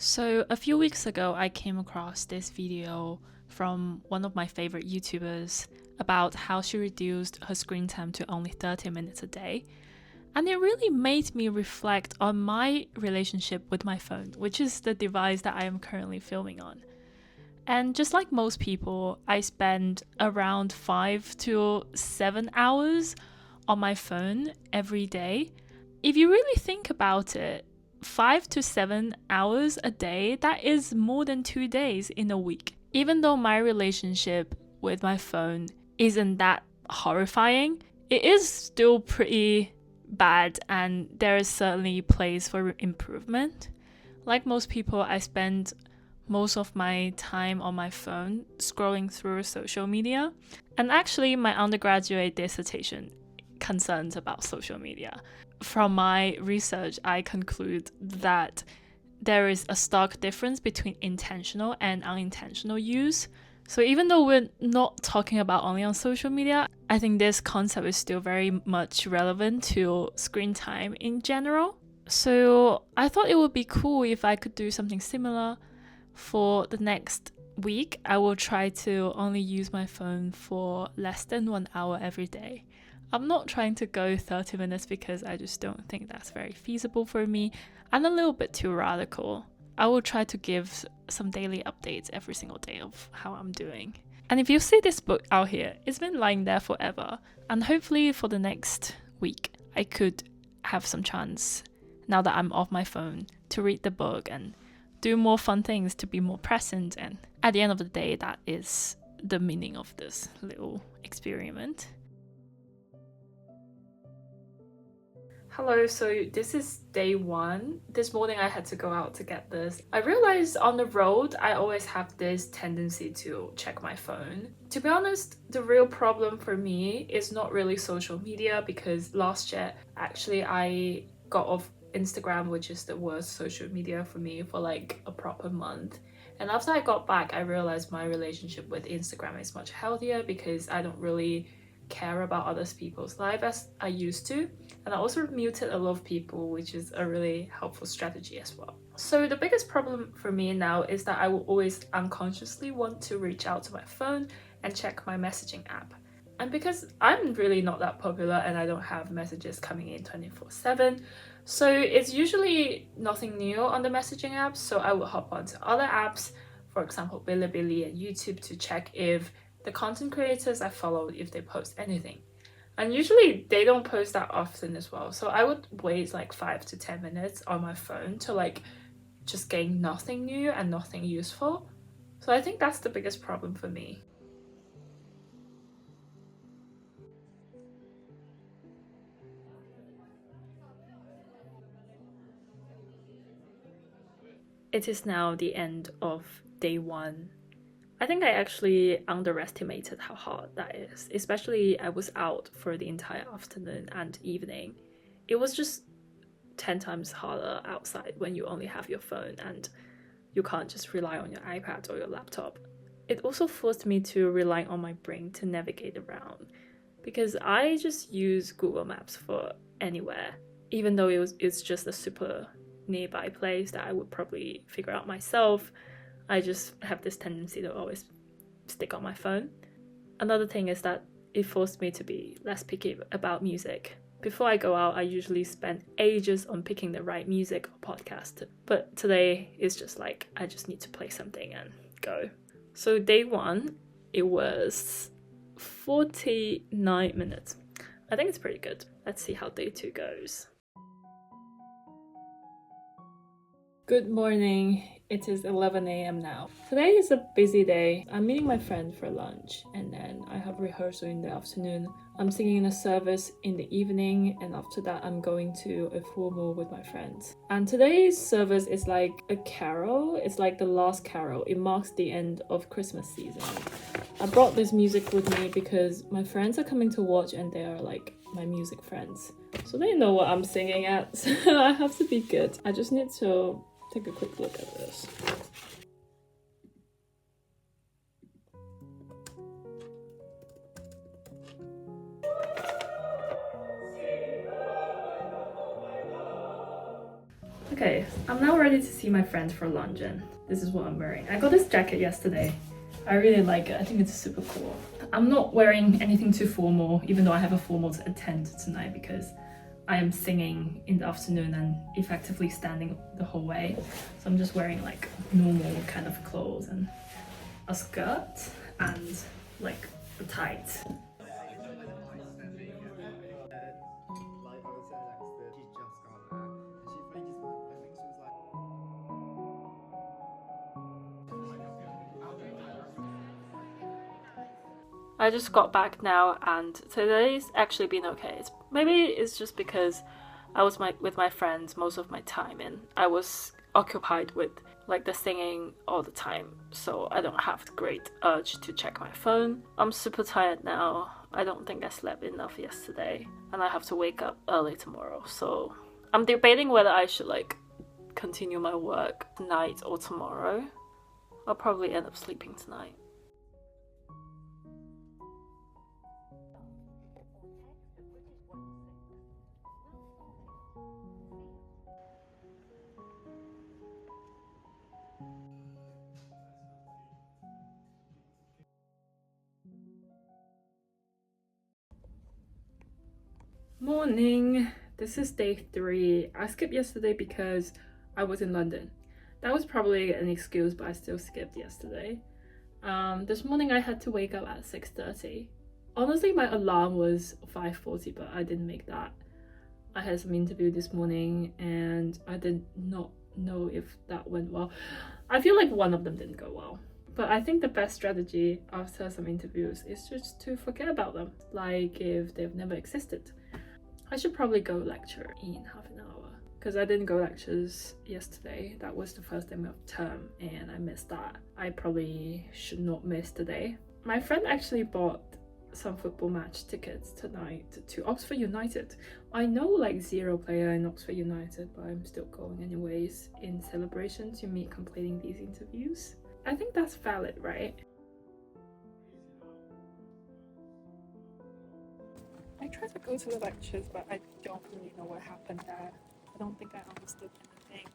So a few weeks ago, I came across this video from one of my favorite YouTubers about how she reduced her screen time to only 30 minutes a day. And it really made me reflect on my relationship with my phone, which is the device that I am currently filming on. And just like most people, I spend around 5 to 7 hours on my phone every day. If you really think about it, 5 to 7 hours a day, that is more than 2 days in a week. Even though my relationship with my phone isn't that horrifying, it is still pretty bad and there is certainly place for improvement. Like most people, I spend most of my time on my phone scrolling through social media. And actually, my undergraduate dissertation concerns about social media. From my research, I conclude that there is a stark difference between intentional and unintentional use. So even though we're not talking about only on social media, I think this concept is still very much relevant to screen time in general. So I thought it would be cool if I could do something similar. For the next week, I will try to only use my phone for less than 1 hour every day. I'm not trying to go 30 minutes because I just don't think that's very feasible for me. I'm a little bit too radical. I will try to give some daily updates every single day of how I'm doing. And if you see this book out here, it's been lying there forever. And hopefully for the next week, I could have some chance, now that I'm off my phone, to read the book and do more fun things to be more present. And at the end of the day, that is the meaning of this little experiment. Hello, so this is day one. This morning I had to go out to get this. I realized on the road I always have this tendency to check my phone. To be honest, the real problem for me is not really social media, because last year actually I got off Instagram, which is the worst social media for me, for like a proper month. And after I got back, I realized my relationship with Instagram is much healthier because I don't really care about other people's life as I used to. And I also muted a lot of people, which is a really helpful strategy as well. So the biggest problem for me now is that I will always unconsciously want to reach out to my phone and check my messaging app. And because I'm really not that popular and I don't have messages coming in 24/7, so it's usually nothing new on the messaging apps. So I will hop onto other apps, for example Bilibili and YouTube, to check if the content creators I followed, if they post anything. And usually they don't post that often as well. So I would wait like 5 to 10 minutes on my phone to like just gain nothing new and nothing useful. So I think that's the biggest problem for me. It is now the end of day one. I think I actually underestimated how hard that is, especially I was out for the entire afternoon and evening. It was just 10 times harder outside when you only have your phone and you can't just rely on your iPad or your laptop. It also forced me to rely on my brain to navigate around, because I just use Google Maps for anywhere, even though it's just a super nearby place that I would probably figure out myself. I just have this tendency to always stick on my phone. Another thing is that it forced me to be less picky about music. Before I go out, I usually spend ages on picking the right music or podcast. But today is just like, I just need to play something and go. So day one, it was 49 minutes. I think it's pretty good. Let's see how day two goes. Good morning. It is 11 a.m. now. Today is a busy day. I'm meeting my friend for lunch and then I have rehearsal in the afternoon. I'm singing in a service in the evening, and after that I'm going to a formal with my friends. And today's service is like a carol. It's like the last carol. It marks the end of Christmas season. I brought this music with me because my friends are coming to watch and they are like my music friends. So they know what I'm singing at, so I have to be good. I just need to take a quick look at this. Okay, I'm now ready to see my friends for lunch and this is what I'm wearing. I got this jacket yesterday. I really like it. I think it's super cool. I'm not wearing anything too formal, even though I have a formal to attend tonight because I am singing in the afternoon and effectively standing the whole way. So I'm just wearing like normal kind of clothes and a skirt and like a tight. I just got back now and today's actually been okay. Maybe it's just because I was with my friends most of my time and I was occupied with like the singing all the time, so I don't have the great urge to check my phone. I'm super tired now. I don't think I slept enough yesterday and I have to wake up early tomorrow, so I'm debating whether I should like continue my work tonight or tomorrow. I'll probably end up sleeping tonight. Morning! This is day 3. I skipped yesterday because I was in London. That was probably an excuse, but I still skipped yesterday. This morning I had to wake up at 6:30. Honestly, my alarm was 5:40, but I didn't make that. I had some interview this morning and I did not know if that went well. I feel like one of them didn't go well. But I think the best strategy after some interviews is just to forget about them, like if they've never existed. I should probably go lecture in half an hour because I didn't go lectures yesterday. That was the first day of term and I missed that. I probably should not miss today. My friend actually bought some football match tickets tonight to Oxford United. I know like 0 player in Oxford United, but I'm still going anyways in celebration to me completing these interviews. I think that's valid, right? I tried to go to the lectures, but I don't really know what happened there. I don't think I understood anything.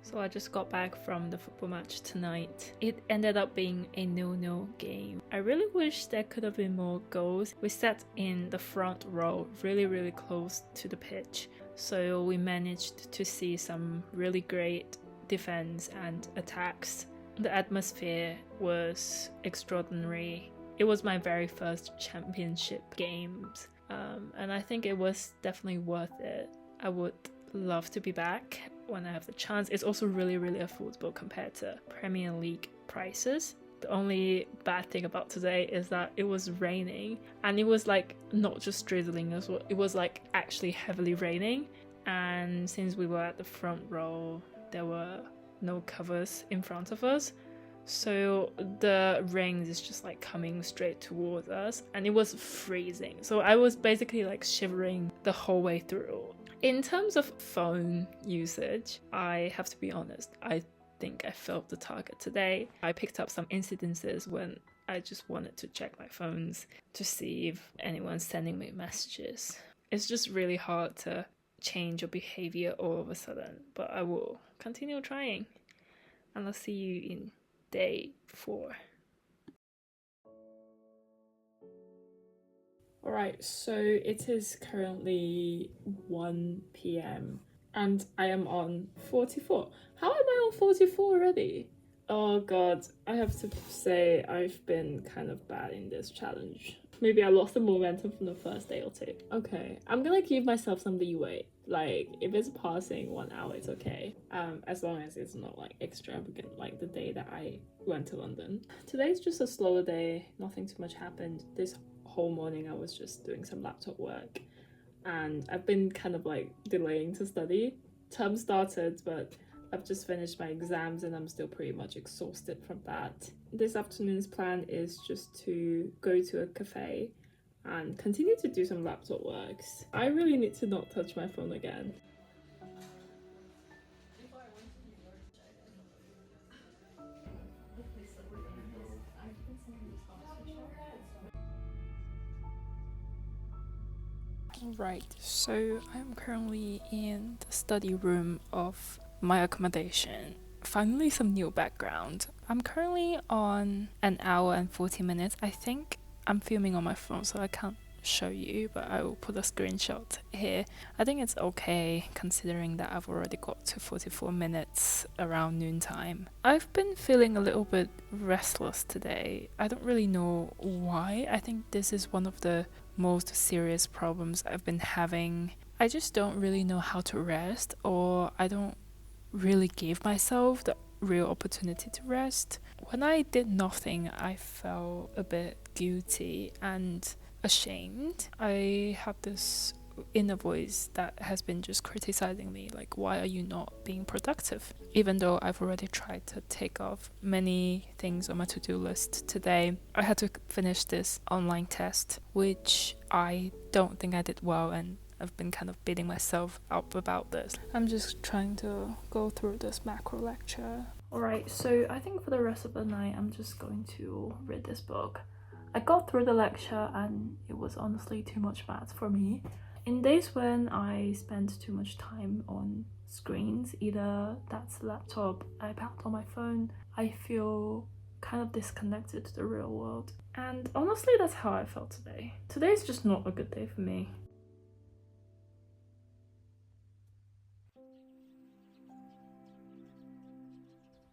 So I just got back from the football match tonight. It ended up being a 0-0 game. I really wish there could have been more goals. We sat in the front row, really close to the pitch. So we managed to see some really great defense and attacks. The atmosphere was extraordinary. It was my very first championship games. And I think it was definitely worth it. I would love to be back when I have the chance. It's also really affordable compared to Premier League prices. The only bad thing about today is that it was raining and it was like not just drizzling as well, it was like actually heavily raining. And since we were at the front row, there were no covers in front of us, so the rain is just like coming straight towards us and it was freezing. So I was basically like shivering the whole way through. In terms of phone usage, I have to be honest, I think I failed the target today. I picked up some incidences when I just wanted to check my phones to see if anyone's sending me messages. It's just really hard to change your behavior all of a sudden, but I will continue trying. And I'll see you in day 4. Alright, so it is currently 1 p.m. and I am on 44. How am I on 44 already? Oh god, I have to say I've been kind of bad in this challenge. Maybe I lost the momentum from the first day or 2. Okay, I'm gonna give myself some leeway. Like, if it's passing 1 hour, it's okay. As long as it's not like extravagant like the day that I went to London. Today's just a slower day, nothing too much happened. This whole morning I was just doing some laptop work and I've been kind of like delaying to study. Term started, but I've just finished my exams and I'm still pretty much exhausted from that. This afternoon's plan is just to go to a cafe and continue to do some laptop works. I really need to not touch my phone again. Right, so I'm currently in the study room of my accommodation. Finally, some new background. I'm currently on an hour and 40 minutes. I think I'm filming on my phone, so I can't show you, but I will put a screenshot here. I think it's okay considering that I've already got to 44 minutes around noontime. I've been feeling a little bit restless today. I don't really know why. I think this is one of the most serious problems I've been having. I just don't really know how to rest, or I don't really give myself the real opportunity to rest. When I did nothing, I felt a bit guilty and ashamed. I have this inner voice that has been just criticizing me, like, why are you not being productive? Even though I've already tried to take off many things on my to-do list today, I had to finish this online test, which I don't think I did well, and I've been kind of beating myself up about this. I'm just trying to go through this macro lecture. Alright, so I think for the rest of the night, I'm just going to read this book. I got through the lecture and it was honestly too much maths for me. In days when I spend too much time on screens, either that's the laptop, iPad, or my phone, I feel kind of disconnected to the real world. And honestly, that's how I felt today. Today's just not a good day for me.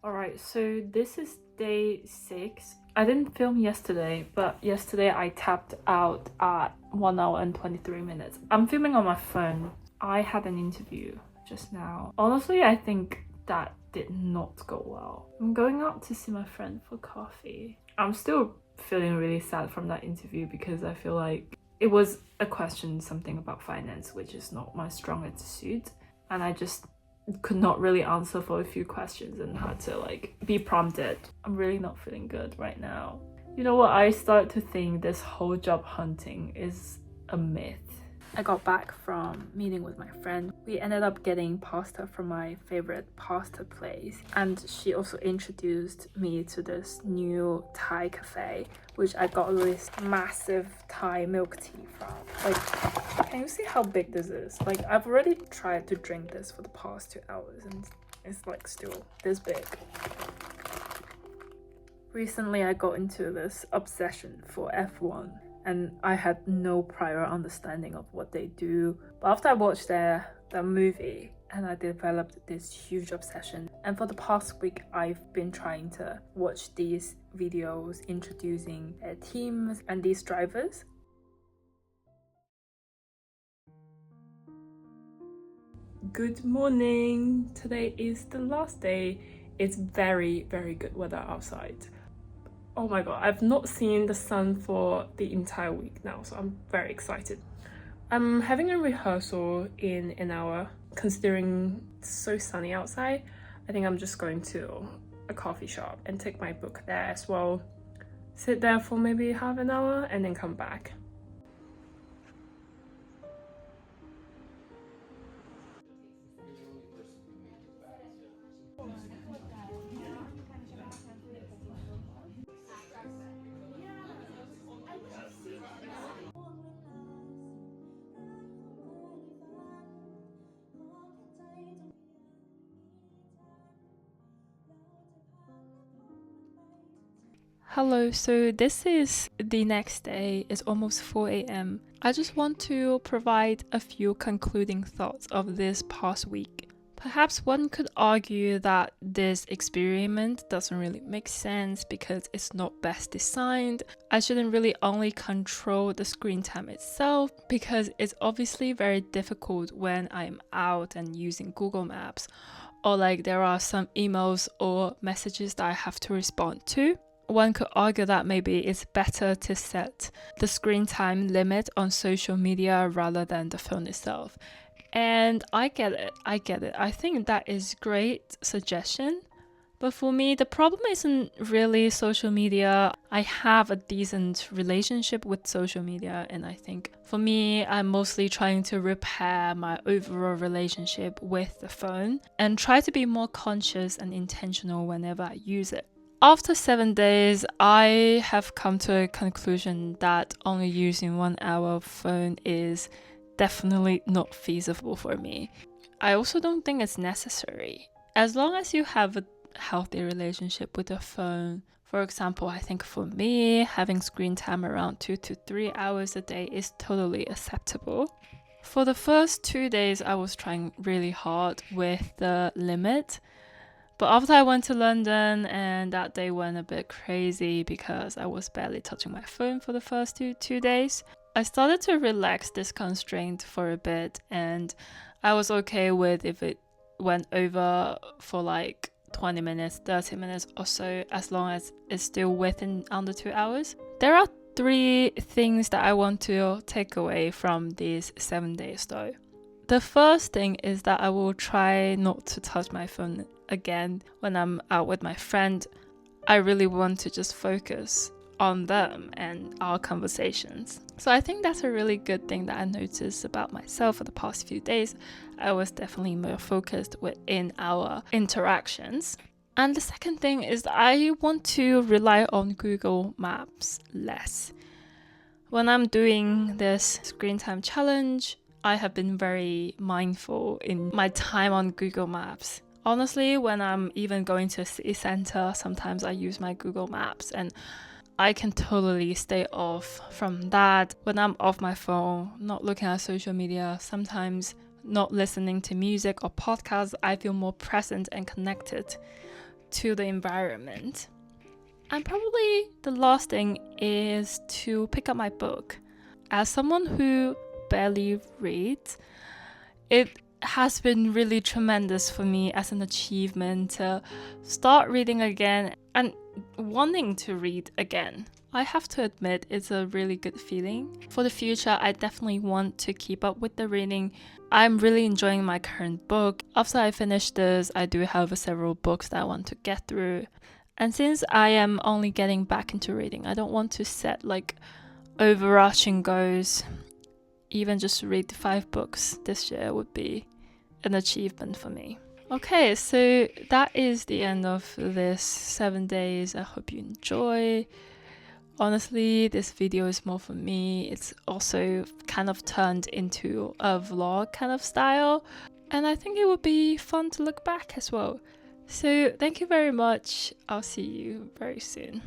Alright, so this is day 6. I didn't film yesterday, but yesterday I tapped out at 1 hour and 23 minutes. I'm filming on my phone. I had an interview just now. Honestly, I think that did not go well. I'm going out to see my friend for coffee. I'm still feeling really sad from that interview because I feel like it was a question, something about finance, which is not my strongest suit. And I just could not really answer for a few questions and had to like be prompted. I'm really not feeling good right now. You know what? I started to think this whole job hunting is a myth. I got back from meeting with my friend. We ended up getting pasta from my favorite pasta place, and she also introduced me to this new Thai cafe, which I got this massive Thai milk tea from. Like, can you see how big this is? Like, I've already tried to drink this for the past 2 hours and it's like still this big. Recently, I got into this obsession for F1, and I had no prior understanding of what they do. But after I watched the movie, and I developed this huge obsession. And for the past week, I've been trying to watch these videos introducing teams and these drivers. Good morning! Today is the last day. It's very, very good weather outside. Oh my god, I've not seen the sun for the entire week now, so I'm very excited. I'm having a rehearsal in an hour. Considering it's so sunny outside, I think I'm just going to a coffee shop and take my book there as well. Sit there for maybe half an hour and then come back. Hello, so this is the next day. It's almost 4 a.m. I just want to provide a few concluding thoughts of this past week. Perhaps one could argue that this experiment doesn't really make sense because it's not best designed. I shouldn't really only control the screen time itself because it's obviously very difficult when I'm out and using Google Maps, or like there are some emails or messages that I have to respond to. One could argue that maybe it's better to set the screen time limit on social media rather than the phone itself. And I get it. I think that is a great suggestion. But for me, the problem isn't really social media. I have a decent relationship with social media, and I think for me, I'm mostly trying to repair my overall relationship with the phone and try to be more conscious and intentional whenever I use it. After 7 days, I have come to a conclusion that only using 1 hour of phone is definitely not feasible for me. I also don't think it's necessary. As long as you have a healthy relationship with the phone, for example, I think for me, having screen time around 2 to 3 hours a day is totally acceptable. For the first 2 days, I was trying really hard with the limit. But after I went to London and that day went a bit crazy because I was barely touching my phone for the first two days, I started to relax this constraint for a bit, and I was okay with if it went over for like 20 minutes, 30 minutes or so, as long as it's still within under 2 hours. There are 3 things that I want to take away from these 7 days though. The first thing is that I will try not to touch my phone again when I'm out with my friend. I really want to just focus on them and our conversations. So I think that's a really good thing that I noticed about myself for the past few days. I was definitely more focused within our interactions. And the second thing is that I want to rely on Google Maps less. When I'm doing this screen time challenge, I have been very mindful in my time on Google Maps. Honestly, when I'm even going to a city center, sometimes I use my Google Maps and I can totally stay off from that. When I'm off my phone, not looking at social media, sometimes not listening to music or podcasts, I feel more present and connected to the environment. And probably the last thing is to pick up my book. As someone who barely reads, it has been really tremendous for me as an achievement to start reading again and wanting to read again. I have to admit it's a really good feeling. For the future, I definitely want to keep up with the reading. I'm really enjoying my current book. After I finish this, I do have several books that I want to get through. And since I am only getting back into reading, I don't want to set like overarching goals. Even just read 5 books this year would be an achievement for me. Okay, so that is the end of this 7 days. I hope you enjoy. Honestly, this video is more for me. It's also kind of turned into a vlog kind of style, and I think it would be fun to look back as well. So thank you very much. I'll see you very soon.